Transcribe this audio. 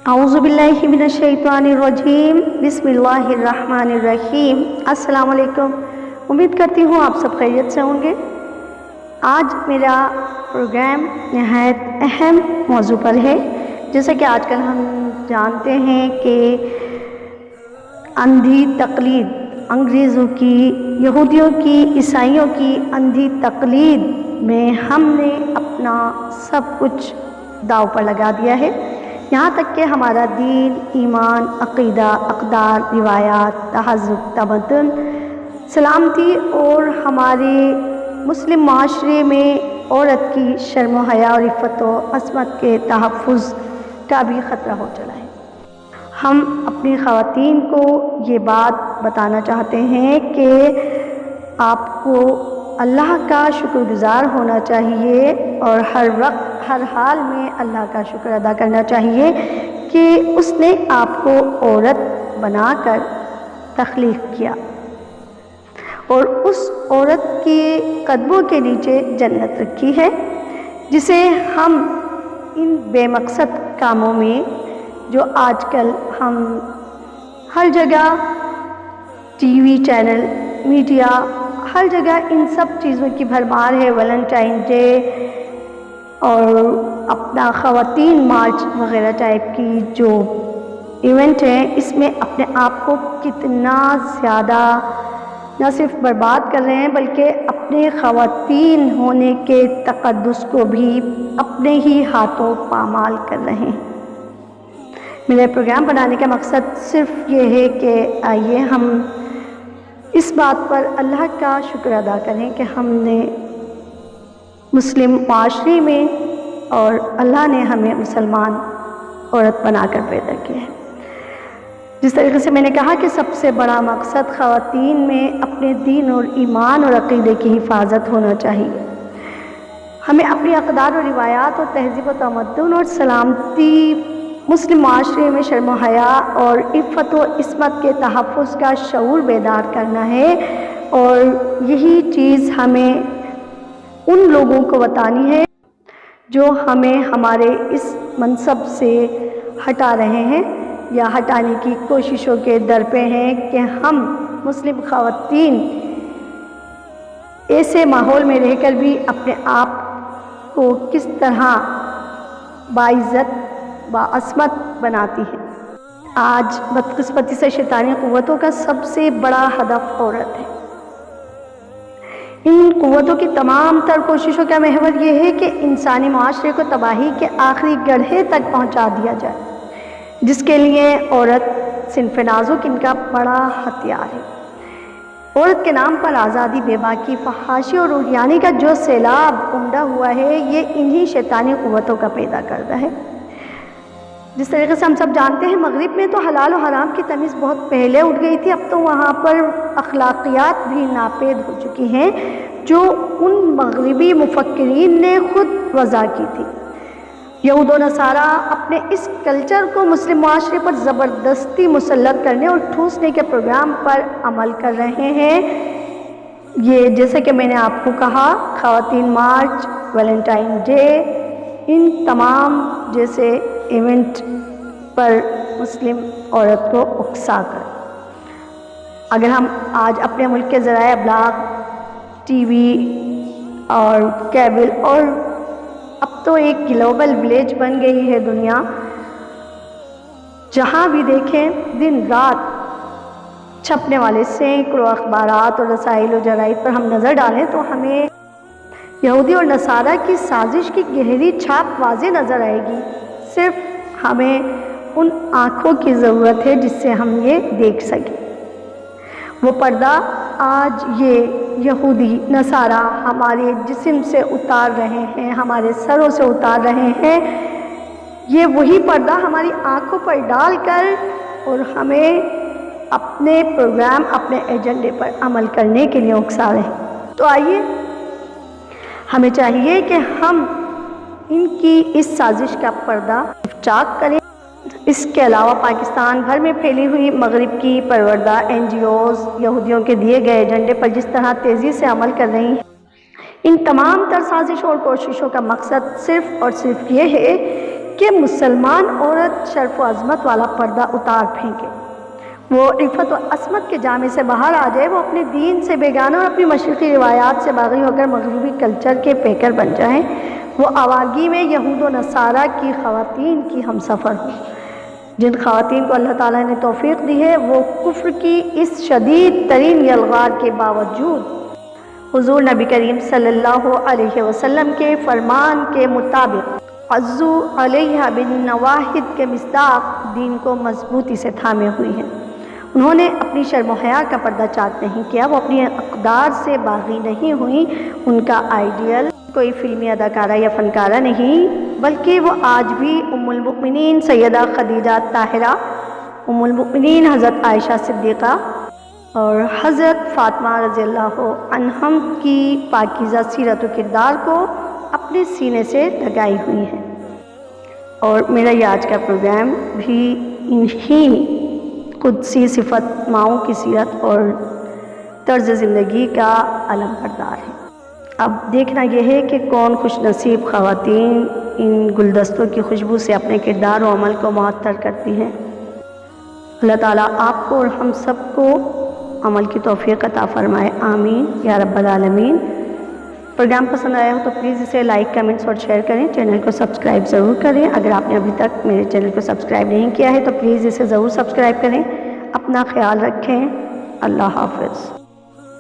اعوذ باللہ من الشیطان الرجیم بسم اللہ الرحمن الرحیم۔ السلام علیکم، امید کرتی ہوں آپ سب خیریت سے ہوں گے۔ آج میرا پروگرام نہایت اہم موضوع پر ہے۔ جیسا کہ آج کل ہم جانتے ہیں کہ اندھی تقلید، انگریزوں کی، یہودیوں کی، عیسائیوں کی اندھی تقلید میں ہم نے اپنا سب کچھ داؤ پر لگا دیا ہے، یہاں تک کہ ہمارا دین، ایمان، عقیدہ، اقدار، روایات، تہذب، تمدن، سلامتی اور ہمارے مسلم معاشرے میں عورت کی شرم و حیا اور عفت و عصمت کے تحفظ کا بھی خطرہ ہو چلا ہے۔ ہم اپنی خواتین کو یہ بات بتانا چاہتے ہیں کہ آپ کو اللہ کا شکر گزار ہونا چاہیے اور ہر وقت ہر حال میں اللہ کا شکر ادا کرنا چاہیے کہ اس نے آپ کو عورت بنا کر تخلیق کیا اور اس عورت کے قدموں کے نیچے جنت رکھی ہے، جسے ہم ان بے مقصد کاموں میں جو آج کل ہم ہر جگہ ٹی وی چینل، میڈیا، ہر جگہ ان سب چیزوں کی بھرمار ہے، ویلنٹائن ڈے اور اپنا خواتین مارچ وغیرہ ٹائپ کی جو ایونٹ ہیں، اس میں اپنے آپ کو کتنا زیادہ نہ صرف برباد کر رہے ہیں بلکہ اپنے خواتین ہونے کے تقدس کو بھی اپنے ہی ہاتھوں پامال کر رہے ہیں۔ میرے پروگرام بنانے کا مقصد صرف یہ ہے کہ آئیے ہم اس بات پر اللہ کا شکر ادا کریں کہ ہم نے مسلم معاشرے میں اور اللہ نے ہمیں مسلمان عورت بنا کر پیدا کیا ہے۔ جس طریقے سے میں نے کہا کہ سب سے بڑا مقصد خواتین میں اپنے دین اور ایمان اور عقیدے کی حفاظت ہونا چاہیے۔ ہمیں اپنی اقدار اور روایات اور تہذیب و تمدن اور سلامتی، مسلم معاشرے میں شرم و حیا اور عفت و عصمت کے تحفظ کا شعور بیدار کرنا ہے، اور یہی چیز ہمیں ان لوگوں کو بتانی ہے جو ہمیں ہمارے اس منصب سے ہٹا رہے ہیں یا ہٹانے کی کوششوں کے درپے ہیں کہ ہم مسلم خواتین ایسے ماحول میں رہ کر بھی اپنے آپ کو کس طرح باعزت باعصمت بناتی ہے۔ آج بدقسمتی سے شیطانی قوتوں کا سب سے بڑا ہدف عورت ہے۔ ان قوتوں کی تمام تر کوششوں کا محور یہ ہے کہ انسانی معاشرے کو تباہی کے آخری گڑھے تک پہنچا دیا جائے، جس کے لیے عورت صنف نازک ان کا بڑا ہتھیار ہے۔ عورت کے نام پر آزادی، بے باکی، فحاشی اور عریانی کا جو سیلاب امڈا ہوا ہے، یہ انہی شیطانی قوتوں کا پیدا کردہ ہے۔ جس طریقے سے ہم سب جانتے ہیں، مغرب میں تو حلال و حرام کی تمیز بہت پہلے اٹھ گئی تھی، اب تو وہاں پر اخلاقیات بھی ناپید ہو چکی ہیں جو ان مغربی مفکرین نے خود وضع کی تھی۔ یہود و نصارہ اپنے اس کلچر کو مسلم معاشرے پر زبردستی مسلط کرنے اور ٹھوسنے کے پروگرام پر عمل کر رہے ہیں۔ یہ جیسے کہ میں نے آپ کو کہا، خواتین مارچ، ویلنٹائن ڈے، ان تمام جیسے ایونٹ پر مسلم عورت کو اکسا کر، اگر ہم آج اپنے ملک کے ذرائع ابلاغ، ٹی وی اور کیبل، اور اب تو ایک گلوبل ولیج بن گئی ہے دنیا، جہاں بھی دیکھیں دن رات چھپنے والے سینکڑوں اخبارات اور رسائل و جرائد پر ہم نظر ڈالیں تو ہمیں یہودی اور نصارہ کی سازش کی گہری چھاپ واضح نظر آئے گی۔ صرف ہمیں ان آنکھوں کی ضرورت ہے جس سے ہم یہ دیکھ سکیں۔ وہ پردہ آج یہ یہودی نصارہ ہمارے جسم سے اتار رہے ہیں، ہمارے سروں سے اتار رہے ہیں، یہ وہی پردہ ہماری آنکھوں پر ڈال کر اور ہمیں اپنے پروگرام، اپنے ایجنڈے پر عمل کرنے کے لیے اکسا رہے ہیں۔ تو آئیے ہمیں چاہیے کہ ہم ان کی اس سازش کا پردہ چاک کریں۔ اس کے علاوہ پاکستان بھر میں پھیلی ہوئی مغرب کی پروردہ NGOs یہودیوں کے دیے گئے ایجنڈے پر جس طرح تیزی سے عمل کر رہی ہیں، ان تمام تر سازشوں اور کوششوں کا مقصد صرف اور صرف یہ ہے کہ مسلمان عورت شرف و عظمت والا پردہ اتار پھینکے، وہ عفت و عصمت کے جامے سے باہر آ جائے، وہ اپنے دین سے بیگانہ اور اپنی مشرقی روایات سے باغی ہو کر مغربی کلچر کے پیکر بن جائیں، وہ آوارگی میں یہود و نصارہ کی خواتین کی ہم سفر ہوں۔ جن خواتین کو اللہ تعالیٰ نے توفیق دی ہے، وہ کفر کی اس شدید ترین یلغار کے باوجود حضور نبی کریم صلی اللہ علیہ وسلم کے فرمان کے مطابق عزو علیہ بالنواہد کے مصداق دین کو مضبوطی سے تھامے ہوئی ہیں۔ انہوں نے اپنی شرم و حیا کا پردہ چاک نہیں کیا، وہ اپنی اقدار سے باغی نہیں ہوئیں، ان کا آئیڈیل کوئی فلمی اداکارہ یا فنکارہ نہیں، بلکہ وہ آج بھی ام المؤمنین سیدہ خدیجہ طاہرہ، ام المؤمنین حضرت عائشہ صدیقہ اور حضرت فاطمہ رضی اللہ عنہم کی پاکیزہ سیرت و کردار کو اپنے سینے سے لگائی ہوئی ہیں۔ اور میرا یہ آج کا پروگرام بھی انہی قدسی صفت ماؤں کی سیرت اور طرز زندگی کا علم بردار ہے۔ اب دیکھنا یہ ہے کہ کون خوش نصیب خواتین ان گلدستوں کی خوشبو سے اپنے کردار و عمل کو معطر کرتی ہیں۔ اللہ تعالیٰ آپ کو اور ہم سب کو عمل کی توفیق عطا فرمائے، آمین یا رب العالمین۔ پروگرام پسند آیا ہو تو پلیز اسے لائک، کمنٹس اور شیئر کریں، چینل کو سبسکرائب ضرور کریں۔ اگر آپ نے ابھی تک میرے چینل کو سبسکرائب نہیں کیا ہے تو پلیز اسے ضرور سبسکرائب کریں۔ اپنا خیال رکھیں، اللہ حافظ۔